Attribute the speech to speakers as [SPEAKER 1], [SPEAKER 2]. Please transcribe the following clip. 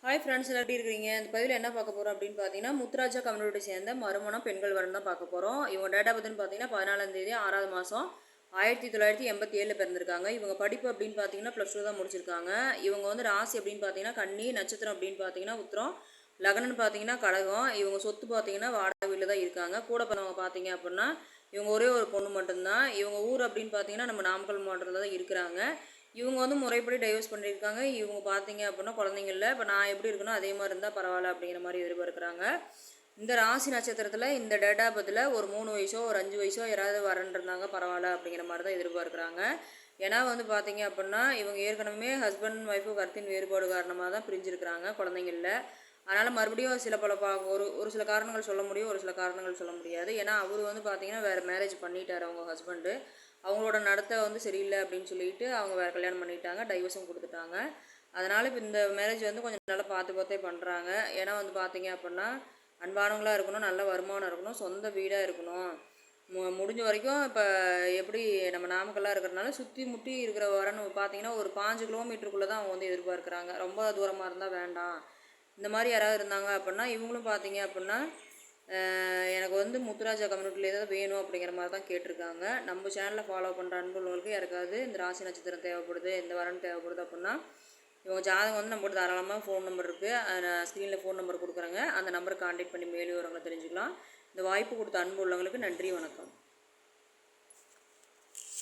[SPEAKER 1] Hi friends, எல்லாம் எப்படி இருக்கிறீங்க? இந்த பதிவில் என்ன பார்க்க போகிறோம் அப்படின்னு பார்த்தீங்கன்னா, முத்துராஜா கம்யூனிட்டி சேர்ந்த மறுமணம் பெண்கள் வரணும் தான் பார்க்க போகிறோம். இவங்க டேட் ஆஃப் பர்த்னு பார்த்தீங்கன்னா 14ஆம் தேதி 6வது மாதம் 1987 பிறந்திருக்காங்க. இவங்க படிப்பு அப்படின்னு பார்த்தீங்கன்னா +2 தான் முடிச்சிருக்காங்க. இவங்க வந்து ராசி அப்படின்னு பார்த்தீங்கன்னா கன்னி, நட்சத்திரம் அப்படின்னு பார்த்தீங்கன்னா உத்திரம், லக்னம்னு பார்த்தீங்கன்னா கடகம். இவங்க சொத்து பார்த்தீங்கன்னா வாடகை வீட்டில் தான் இருக்காங்க. கூட பிறந்தவங்க பார்த்தீங்க அப்படின்னா இவங்க ஒரே ஒரு பொண்ணு மட்டும்தான். இவங்க ஊர் அப்படின்னு பார்த்தீங்கன்னா நம்ம நாமக்கல் மாவட்டத்தில் தான் இருக்கிறாங்க. இவங்க வந்து முறைப்படி டைவர்ஸ் பண்ணியிருக்காங்க. இவங்க பார்த்தீங்க அப்படின்னா குழந்தைங்க இல்லை. இப்போ நான் எப்படி இருக்கணும் அதே மாதிரி இருந்தால் பரவாயில்ல அப்படிங்கிற மாதிரி எதிர்பார்க்குறாங்க. இந்த ராசி நட்சத்திரத்தில் இந்த டேட் ஆஃப் பர்த்தில் ஒரு 3 வயசோ ஒரு 5 வயசோ யாராவது வரன்றிருந்தாங்க பரவாயில்ல அப்படிங்கிற மாதிரி தான் எதிர்பார்க்குறாங்க. ஏன்னா வந்து பார்த்தீங்க அப்படின்னா இவங்க ஏற்கனவே ஹஸ்பண்ட் ஒய்ஃபு கருத்தின் வேறுபாடு காரணமாக தான் பிரிஞ்சிருக்கிறாங்க, குழந்தைங்க இல்லை. அதனால் மறுபடியும் சில பல ஒரு சில காரணங்கள் சொல்ல முடியும், ஒரு சில காரணங்கள் சொல்ல முடியாது. ஏன்னா அவர் வந்து பார்த்தீங்கன்னா வேறு மேரேஜ் பண்ணிட்டார் அவங்க ஹஸ்பண்டு. அவங்களோட நடத்தை வந்து சரியில்லை அப்படின்னு சொல்லிட்டு அவங்க வேறு கல்யாணம் பண்ணிட்டாங்க, டைவர்ஸும் கொடுத்துட்டாங்க. அதனால் இப்போ இந்த மேரேஜ் வந்து கொஞ்சம் நல்லா பார்த்தே பண்ணுறாங்க. ஏன்னா வந்து பார்த்தீங்க அப்படின்னா அன்பானவங்களாக இருக்கணும், நல்ல வருமானம் இருக்கணும், சொந்த வீடாக இருக்கணும். முடிஞ்ச வரைக்கும் இப்போ எப்படி நம்ம நாமக்கல்லாக இருக்கிறனால சுற்றி முற்றி இருக்கிற வரன்னு பார்த்தீங்கன்னா ஒரு 5 கிலோமீட்டருக்குள்ளே தான் அவங்க வந்து எதிர்பார்க்குறாங்க. ரொம்ப தூரமாக இருந்தால் வேண்டாம். இந்த மாதிரி யாராவது இருந்தாங்க அப்படின்னா இவங்களும் பார்த்தீங்க அப்படின்னா எனக்கு வந்து முத்துராஜா கம்யூனிட்டியில் ஏதாவது வேணும் அப்படிங்கிற மாதிரி தான் கேட்டிருக்காங்க. நம்ம சேனலில் ஃபாலோ பண்ணுற அன்புள்ளவங்களுக்கு யாருக்காவது இந்த ராசி நட்சத்திரம் தேவைப்படுது, இந்த வரன் தேவைப்படுது அப்படின்னா இவங்க ஜாதகம் வந்து நம்மகிட்ட தாராளமாக ஃபோன் நம்பர் இருக்குது. நான் ஸ்க்ரீனில் ஃபோன் நம்பர் கொடுக்குறேங்க. அந்த நம்பரை கான்டாக்ட் பண்ணி மேலும் விவரங்களை தெரிஞ்சுக்கலாம். இந்த வாய்ப்பு கொடுத்த அன்பு உள்ளவங்களுக்கு நன்றி, வணக்கம்.